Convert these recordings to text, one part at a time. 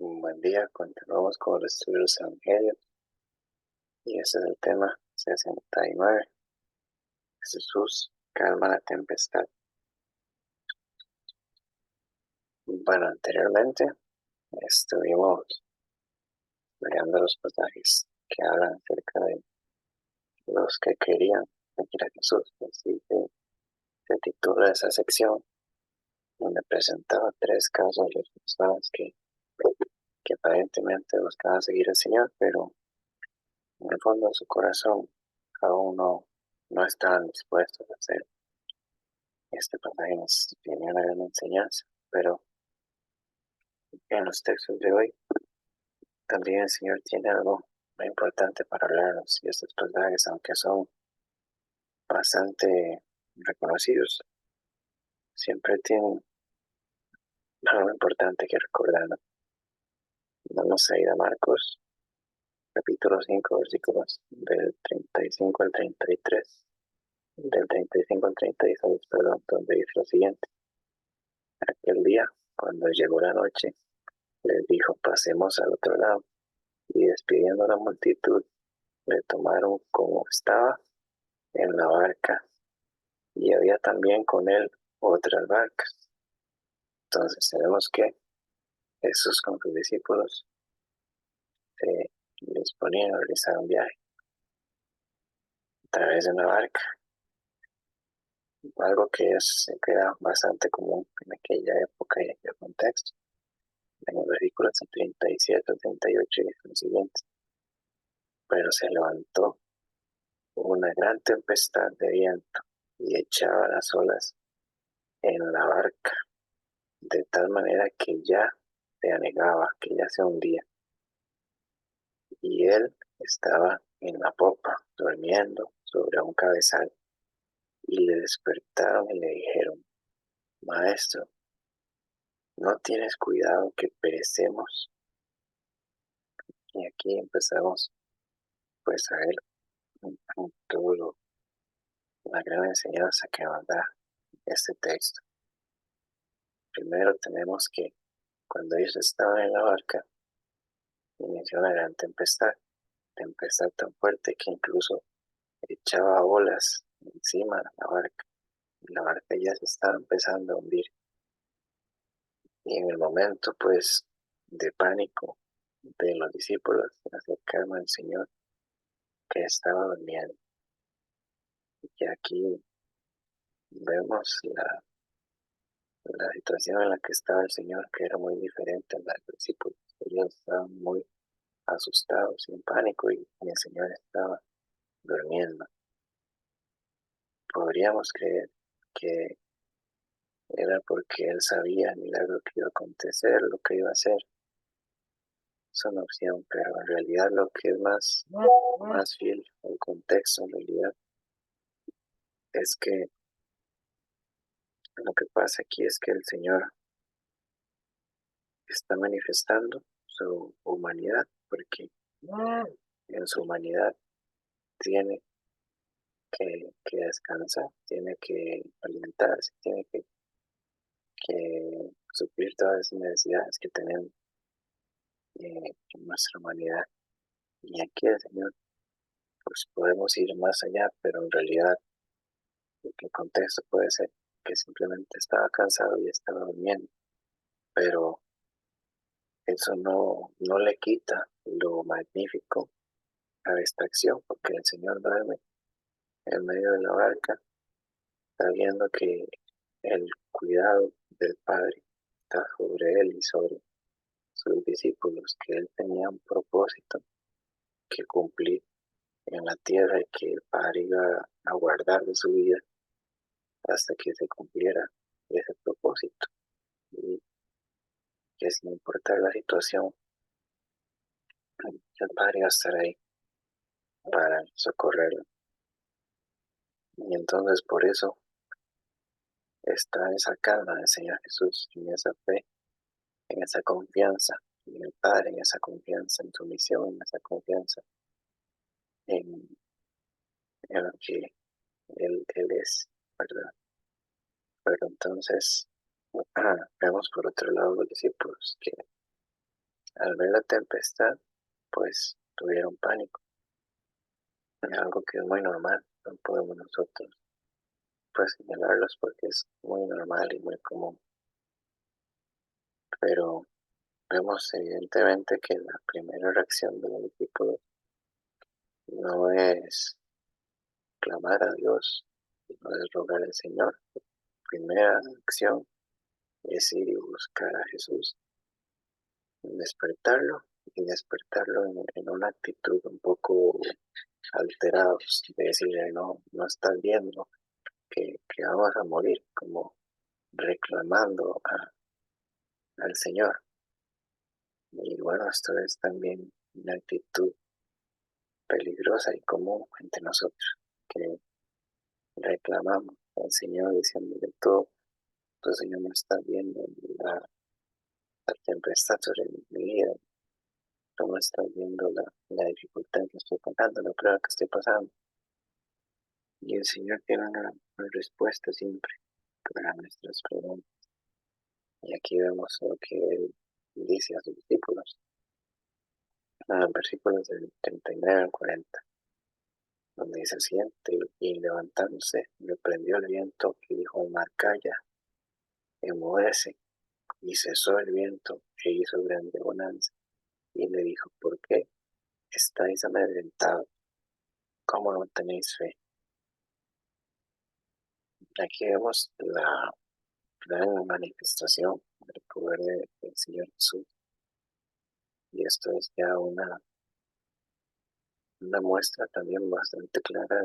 Un buen día, continuamos con el estudio de los evangelios y ese es el tema 69. Jesús calma la tempestad. Bueno, anteriormente estuvimos mirando los pasajes que hablan acerca de los que querían seguir a Jesús. Así que se titula esa sección donde presentaba tres casos de personas que aparentemente buscaban seguir al Señor, pero en el fondo de su corazón aún no estaban dispuestos a hacerlo. Este pasaje nos tiene una gran enseñanza, pero en los textos de hoy también el Señor tiene algo muy importante para hablarnos, y estos pasajes, aunque son bastante reconocidos, siempre tienen algo importante que recordarnos. Vamos a ir a Marcos, capítulo 5, versículos del 35 al 33, del 35 al 36, perdón, donde dice lo siguiente: aquel día, cuando llegó la noche, les dijo: pasemos al otro lado. Y despidiendo a la multitud, le tomaron como estaba en la barca, y había también con él otras barcas. Entonces tenemos que Jesús con sus discípulos se disponían a realizar un viaje a través de una barca, algo que era bastante común en aquella época y en aquel contexto. En los versículos 37 al 38 dice lo siguiente: pero se levantó una gran tempestad de viento y echaba las olas en la barca, de tal manera que ya se anegaba, que ya se hundía. Y él estaba en la popa, durmiendo sobre un cabezal. Y le despertaron y le dijeron: Maestro, ¿no tienes cuidado que perecemos? Y aquí empezamos pues a ver todo la gran enseñanza que nos da este texto. Primero tenemos que cuando ellos estaban en la barca, inició una gran tempestad tan fuerte que incluso echaba olas encima de la barca. Y la barca ya se estaba empezando a hundir. Y en el momento, pues, de pánico de los discípulos, se acercaron al Señor, que estaba durmiendo. Y aquí vemos la situación en la que estaba el Señor, que era muy diferente a la de los discípulos. Ellos estaban muy asustados y en pánico, y el Señor estaba durmiendo. Podríamos creer que era porque Él sabía el milagro que iba a acontecer, lo que iba a hacer. Es una opción, pero en realidad lo que es más fiel al contexto, en realidad, es que lo que pasa aquí es que el Señor está manifestando su humanidad, porque en su humanidad tiene que descansar, tiene que alimentarse, tiene que suplir todas las necesidades que tenemos en nuestra humanidad. Y aquí el Señor, pues podemos ir más allá, pero en realidad el contexto puede ser que simplemente estaba cansado y estaba durmiendo, pero eso no le quita lo magnífico a esta acción, porque el Señor duerme en medio de la barca, sabiendo que el cuidado del Padre está sobre él y sobre sus discípulos, que él tenía un propósito que cumplir en la tierra y que el Padre iba a guardar de su vida hasta que se cumpliera ese propósito, y que sin importar la situación, el Padre va a estar ahí para socorrerlo. Y entonces por eso está esa calma del Señor Jesús, en esa fe, en esa confianza en el Padre, en esa confianza en su misión, en esa confianza en, en lo que él es, ¿verdad? Pero entonces vemos por otro lado los discípulos que Al ver la tempestad, pues tuvieron pánico, algo que es muy normal, no podemos nosotros pues señalarlos porque es muy normal y muy común, pero vemos evidentemente que la primera reacción de los discípulos no es clamar a Dios, no es rogar al Señor. La primera acción es ir y buscar a Jesús, despertarlo y despertarlo en una actitud un poco alterados, de decirle, no, no estás viendo que vamos a morir, como reclamando al Señor. Y bueno, esto es también una actitud peligrosa y común entre nosotros, que reclamamos al Señor diciéndole todo, tu Señor no está viendo la tempestad sobre mi vida, tú no estás viendo la dificultad que estoy pasando, la prueba que estoy pasando. Y el Señor tiene una respuesta siempre para nuestras preguntas. Y aquí vemos lo que Él dice a sus discípulos, en los versículos del 39 al 40, donde dice: siente, y levantándose, reprendió el viento y dijo al mar: calla, enmudece. Y cesó el viento e hizo grande bonanza. Y le dijo: ¿por qué estáis amedrentados? ¿Cómo no tenéis fe? Aquí vemos la gran manifestación del poder del Señor Jesús. Y esto es ya una muestra también bastante clara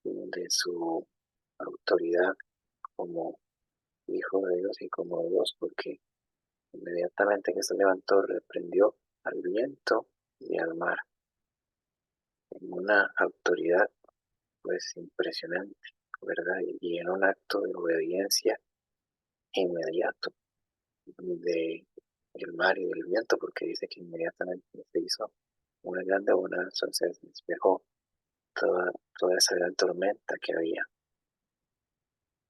de su autoridad como Hijo de Dios y como Dios, porque inmediatamente que se levantó reprendió al viento y al mar en una autoridad pues impresionante, ¿verdad? Y en un acto de obediencia inmediato de el mar y del viento, porque dice que inmediatamente se hizo una grande bonanza, se despejó toda esa gran tormenta que había.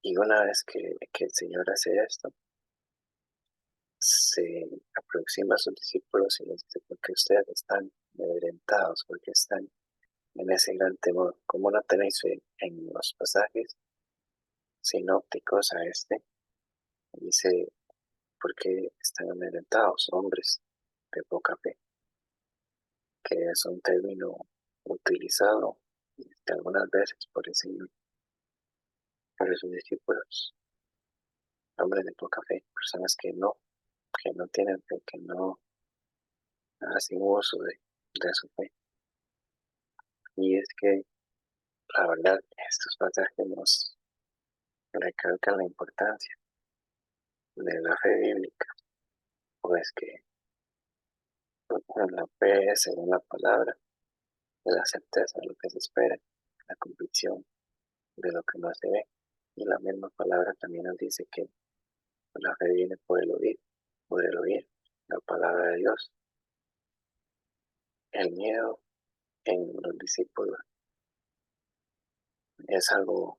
Y una vez que el Señor hace esto, se aproxima a sus discípulos y les dice: ¿por qué ustedes están amedrentados? ¿Por qué están en ese gran temor? ¿Cómo no tenéis fe? En los pasajes sinópticos a este dice: ¿por qué están amedrentados, hombres de poca fe? Que es un término utilizado algunas veces por el Señor para sus discípulos, hombres de poca fe, personas que no tienen fe, que no hacen uso de su fe. Y es que la verdad, estos pasajes nos recalcan la importancia de la fe bíblica, pues que la fe es, según la palabra, la certeza de lo que se espera, la convicción de lo que no se ve. Y la misma palabra también nos dice que la fe viene por el oír la palabra de Dios. El miedo en los discípulos es algo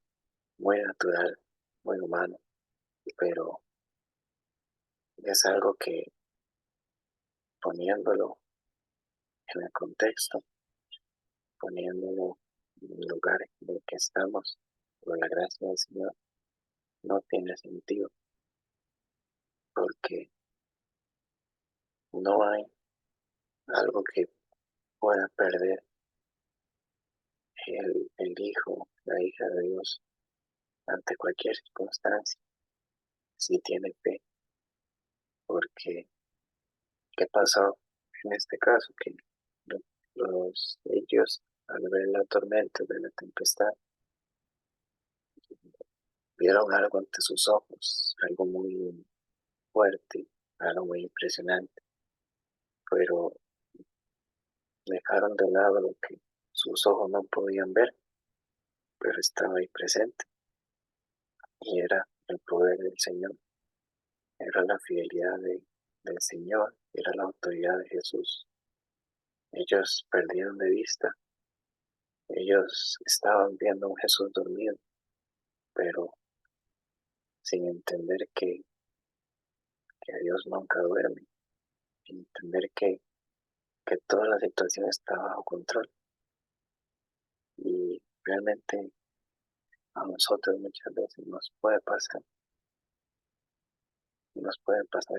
muy natural, muy humano, pero es algo que, poniéndolo en el contexto, poniéndolo en el lugar en el que estamos, por la gracia del Señor, no tiene sentido, porque no hay algo que pueda perder el hijo, la hija de Dios ante cualquier circunstancia, si tiene fe, porque ¿qué pasó en este caso? Que ellos, al ver la tormenta, ver la tempestad, vieron algo ante sus ojos, algo muy fuerte, algo muy impresionante, pero dejaron de lado lo que sus ojos no podían ver, pero estaba ahí presente, y era el poder del Señor, era la fidelidad del Señor, era la autoridad de Jesús. Ellos perdieron de vista, ellos estaban viendo a un Jesús dormido, pero sin entender que Dios nunca duerme, entender que toda la situación está bajo control. Y realmente a nosotros muchas veces nos puede pasar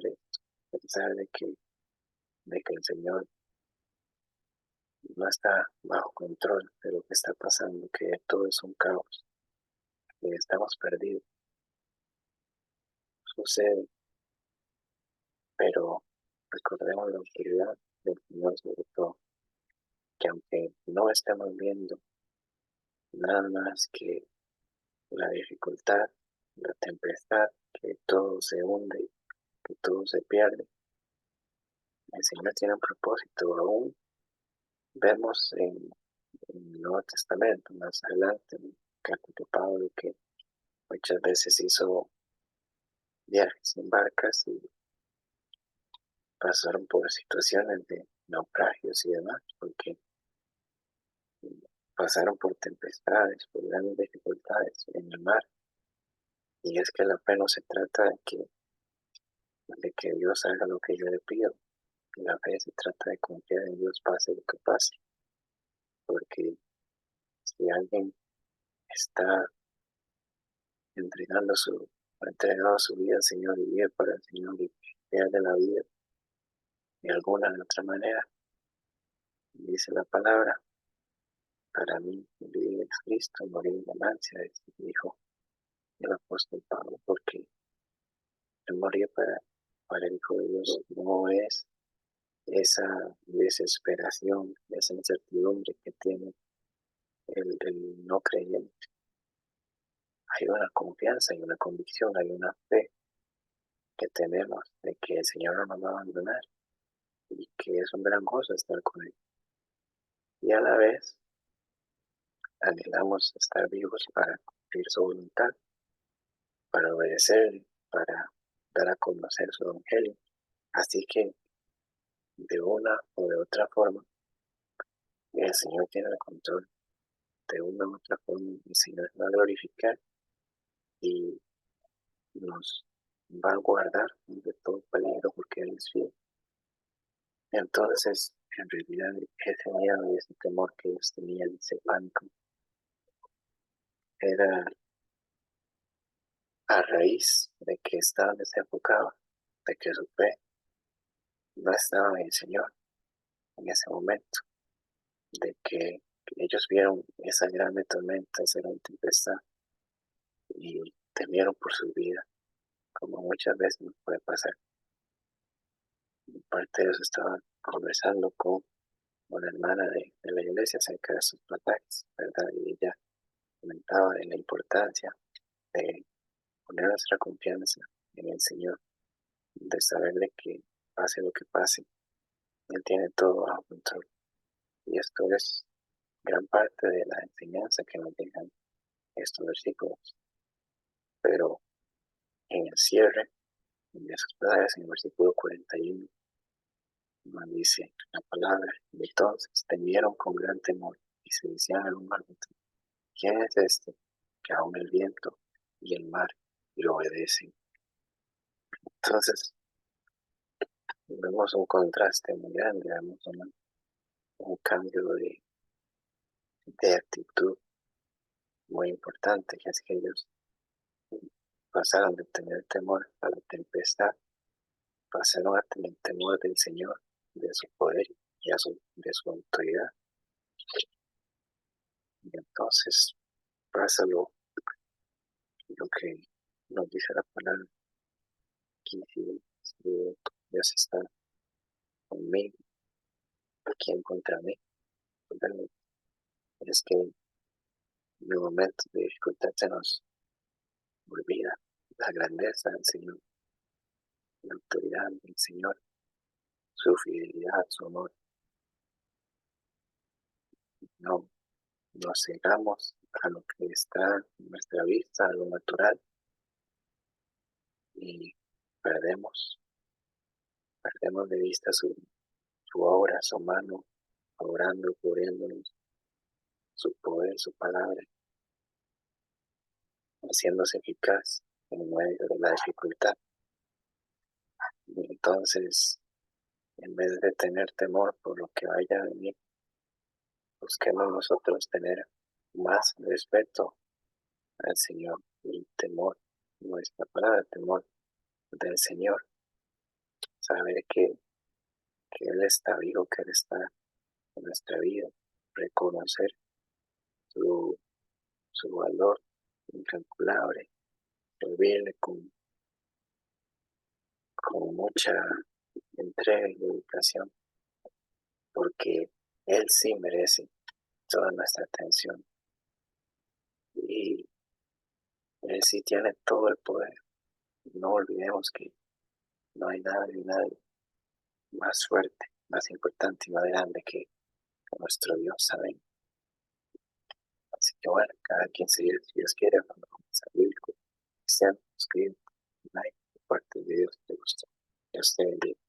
esto, pensar de que el Señor no está bajo control de lo que está pasando, que todo es un caos, que estamos perdidos. Sucede, pero recordemos la autoridad del Señor sobre todo, que aunque no estemos viendo nada más que la dificultad, la tempestad, que todo se hunde, que todo se pierde, el Señor tiene un propósito. Aún vemos en el Nuevo Testamento, más adelante, en carta de Pablo, que muchas veces hizo viajes en barcas y pasaron por situaciones de naufragios y demás, porque pasaron por tempestades, por grandes dificultades en el mar. Y es que la fe no se trata de que Dios haga lo que yo le pido. La fe se trata de confiar en Dios pase lo que pase. Porque si alguien está ha entregado su vida al Señor y vive para el Señor y pierde la vida de alguna de otra manera, dice la palabra, para mí vivir es Cristo, morir es ganancia, dijo el apóstol Pablo, porque el morir para el Hijo de Dios no es esa desesperación, esa incertidumbre que tiene el no creyente. Hay una confianza, hay una convicción, hay una fe que tenemos de que el Señor no nos va a abandonar y que es un gran gozo estar con Él. Y a la vez anhelamos estar vivos para cumplir su voluntad, para obedecer, para dar a conocer su evangelio. Así que de una o de otra forma, el Señor tiene el control. De una u otra forma, el Señor va a glorificar y nos va a guardar de todo peligro porque Él es fiel. Entonces, en realidad, ese miedo y ese temor que ellos tenían, ese pánico, era a raíz de que estaban desenfocados, de que su fe no estaba en el Señor en ese momento, de que ellos vieron esa gran tormenta, esa gran tempestad y temieron por su vida, como muchas veces nos puede pasar. Parte de ellos estaban conversando con una hermana de la iglesia acerca de sus ataques, ¿verdad? Y ella comentaba de la importancia de poner nuestra confianza en el Señor, de saber de que pase lo que pase, Él tiene todo bajo control. Y esto es gran parte de la enseñanza que nos dejan estos versículos. Pero en el cierre de sus palabras, en el versículo 41, nos dice la palabra, y entonces temieron con gran temor y se decían al uno al otro, ¿quién es este que aún el viento y el mar lo obedecen? Entonces, vemos un contraste muy grande, vemos un cambio de actitud muy importante, que es que ellos pasaron de tener temor a la tempestad, pasaron a tener temor del Señor, de su poder y de su autoridad. Y entonces pasa lo que nos dice la palabra, que si Dios está conmigo, ¿quién contra mí? Realmente es que en los momentos de dificultad se nos olvida la grandeza del Señor, la autoridad del Señor, su fidelidad, su amor. No nos cegamos a lo que está en nuestra vista, a lo natural, y perdemos de vista su obra, su mano, obrando, cubriéndonos, su poder, su palabra, haciéndose eficaz en medio de la dificultad. Y entonces En vez de tener temor por lo que vaya a venir, busquemos nosotros tener más respeto al Señor y temor, nuestra palabra, temor del Señor, saber que Él está vivo, que Él está en nuestra vida, reconocer su, su valor incalculable, servirle con mucha entrega y dedicación, porque Él sí merece toda nuestra atención y Él sí tiene todo el poder. No olvidemos que no hay nada ni nadie más fuerte, más importante y más grande que nuestro Dios, ¿saben? Así que bueno, cada quien se si Dios quiere, cuando vamos a bíblico, cristiano, escribe, like, parte de Dios, te gustó. Dios te bendiga.